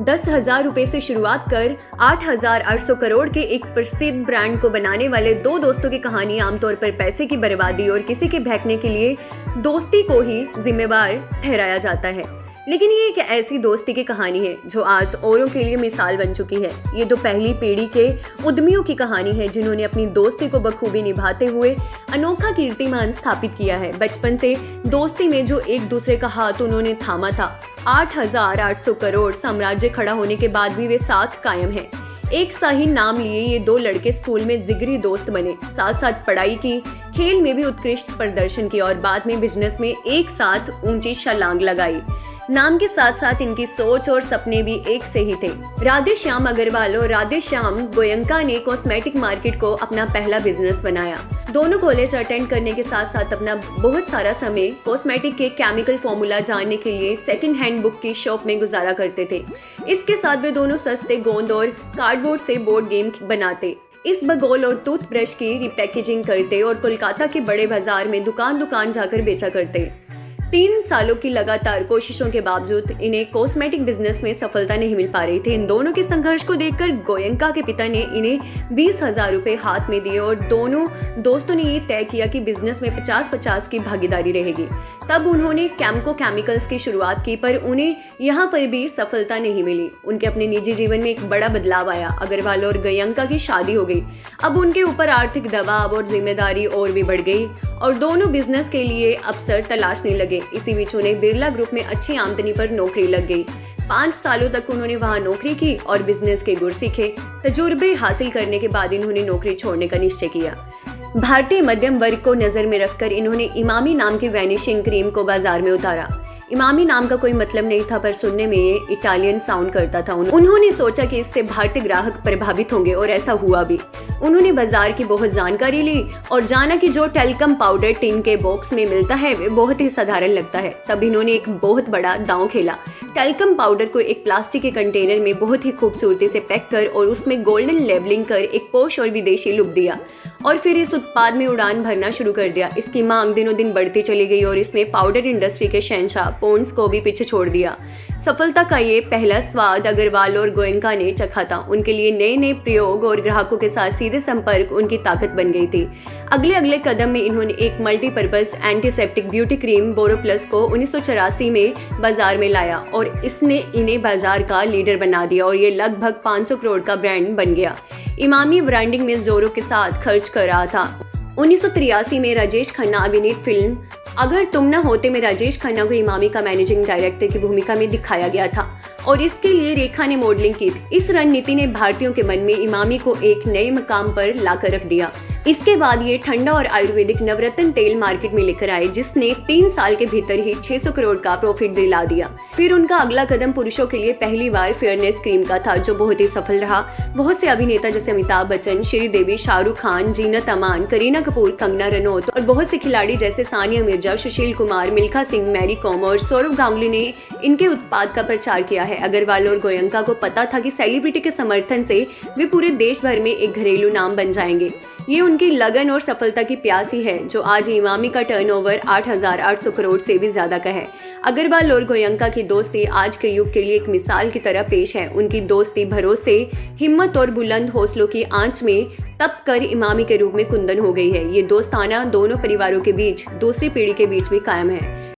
10,000 रुपए से शुरुआत कर 8,800 करोड़ के एक प्रसिद्ध ब्रांड को बनाने वाले दो दोस्तों की कहानी आमतौर पर पैसे की बर्बादी और किसी के बहकने के लिए दोस्ती को ही जिम्मेवार ठहराया जाता है। लेकिन ये एक ऐसी दोस्ती की कहानी है जो आज औरों के लिए मिसाल बन चुकी है। ये तो पहली पीढ़ी के उद्यमियों की कहानी है जिन्होंने अपनी दोस्ती को बखूबी निभाते हुए अनोखा कीर्तिमान स्थापित किया है। बचपन से दोस्ती में जो एक दूसरे का हाथ उन्होंने थामा था, 8,800 करोड़ साम्राज्य खड़ा होने के बाद भी वे साथ कायम हैं। एक सा ही नाम लिए ये दो लड़के स्कूल में जिगरी दोस्त बने, साथ साथ पढ़ाई की, खेल में भी उत्कृष्ट प्रदर्शन किया और बाद में बिजनेस में एक साथ ऊंची छलांग लगाई। नाम के साथ साथ इनकी सोच और सपने भी एक से ही थे। राधेश्याम अग्रवाल और राधेश्याम गोयंका ने कॉस्मेटिक मार्केट को अपना पहला बिजनेस बनाया। दोनों कॉलेज अटेंड करने के साथ साथ अपना बहुत सारा समय कॉस्मेटिक के केमिकल फॉर्मूला जानने के लिए सेकंड हैंड बुक की शॉप में गुजारा करते थे। इसके साथ वे दोनों सस्ते गोंद और कार्डबोर्ड से बोर्ड गेम बनाते, इस बगोल और टूथब्रश की रिपैकेजिंग करते और कोलकाता के बड़े बाजार में दुकान दुकान जाकर बेचा करते। 3 सालों की लगातार कोशिशों के बावजूद इन्हें कॉस्मेटिक बिजनेस में सफलता नहीं मिल पा रही थी। इन दोनों के संघर्ष को देखकर गोयंका के पिता ने इन्हें 20,000 रुपए हाथ में दिए और दोनों दोस्तों ने ये तय किया कि बिजनेस में 50-50 की भागीदारी रहेगी। तब उन्होंने कैम्को केमिकल्स की शुरुआत की, पर उन्हें यहाँ पर भी सफलता नहीं मिली। उनके अपने निजी जीवन में एक बड़ा बदलाव आया। अग्रवाल और गोयंका की शादी हो गई। अब उनके ऊपर आर्थिक दबाव और जिम्मेदारी और भी बढ़ गई और दोनों बिजनेस के लिए अवसर तलाशने लगे। इसी बीच उन्हें बिरला ग्रुप में अच्छी आमदनी पर नौकरी लग गई। 5 सालों तक उन्होंने वहां नौकरी की और बिजनेस के गुर सीखे। तजुर्बे हासिल करने के बाद इन्होंने नौकरी छोड़ने का निश्चय किया। भारतीय मध्यम वर्ग को नजर में रखकर इन्होंने इमामी नाम की वैनिशिंग क्रीम को बाजार में उतारा। इमामी नाम का कोई मतलब नहीं था, पर सुनने में ये इटालियन साउंड करता था। उन्होंने सोचा कि इससे भारतीय ग्राहक प्रभावित होंगे और ऐसा हुआ भी। उन्होंने बाजार की बहुत जानकारी ली और जाना कि जो टेल्कम पाउडर टिन के बॉक्स में मिलता है वे बहुत ही साधारण लगता है। तब इन्होंने एक बहुत बड़ा दांव खेला। टेल्कम पाउडर को एक प्लास्टिक के कंटेनर में बहुत ही खूबसूरती से पैक कर और उसमें गोल्डन लेबलिंग कर एक पोश और विदेशी लुक दिया और फिर इस उत्पाद में उड़ान भरना शुरू कर दिया। इसकी मांग दिनों दिन बढ़ती चली गई और इसमें पाउडर इंडस्ट्री के शहंशाह पॉन्ड्स को भी पीछे छोड़ दिया। सफलता का ये पहला स्वाद अग्रवाल और गोयंका ने चखा था। उनके लिए नए नए प्रयोग और ग्राहकों के साथ सीधे संपर्क उनकी ताकत बन गई थी। अगले कदम में इन्होंने एक multipurpose antiseptic beauty cream Boroplus को 1984 में बाजार में लाया और इसने इन्हें बाजार का लीडर बना दिया और ये लगभग 500 करोड़ का ब्रांड बन गया। इमामी ब्रांडिंग में जोरों के साथ खर्च कर रहा था। 1983 में राजेश खन्ना अभिनीत फिल्म अगर तुम न होते में राजेश खन्ना को इमामी का मैनेजिंग डायरेक्टर की भूमिका में दिखाया गया था और इसके लिए रेखा ने मॉडलिंग की थी। इस रणनीति ने भारतीयों के मन में इमामी को एक नए मकाम पर लाकर रख दिया। इसके बाद ये ठंडा और आयुर्वेदिक नवरत्न तेल मार्केट में लेकर आए जिसने 3 साल के भीतर ही 600 करोड़ का प्रॉफिट दिला दिया। फिर उनका अगला कदम पुरुषों के लिए पहली बार फेयरनेस क्रीम का था जो बहुत ही सफल रहा। बहुत से अभिनेता जैसे अमिताभ बच्चन, श्रीदेवी, शाहरुख खान, जीनत अमान, करीना कपूर, कंगना रनौत और बहुत से खिलाड़ी जैसे सानिया मिर्जा, सुशील कुमार, मिल्खा सिंह, मैरी कॉम और सौरभ गांगुली ने इनके उत्पाद का प्रचार किया है। अग्रवाल और गोयंका को पता था कि सेलिब्रिटी के समर्थन से वे पूरे देश भर में एक घरेलू नाम बन जाएंगे। ये उनकी लगन और सफलता की प्यास ही है जो आज इमामी का टर्नओवर 8,800 करोड़ से भी ज्यादा का है। अग्रवाल और गोयंका की दोस्ती आज के युग के लिए एक मिसाल की तरह पेश है। उनकी दोस्ती भरोसे, हिम्मत और बुलंद हौसलों की आंच में तप कर इमामी के रूप में कुंदन हो गई है। ये दोस्ताना दोनों परिवारों के बीच, दूसरी पीढ़ी के बीच भी कायम है।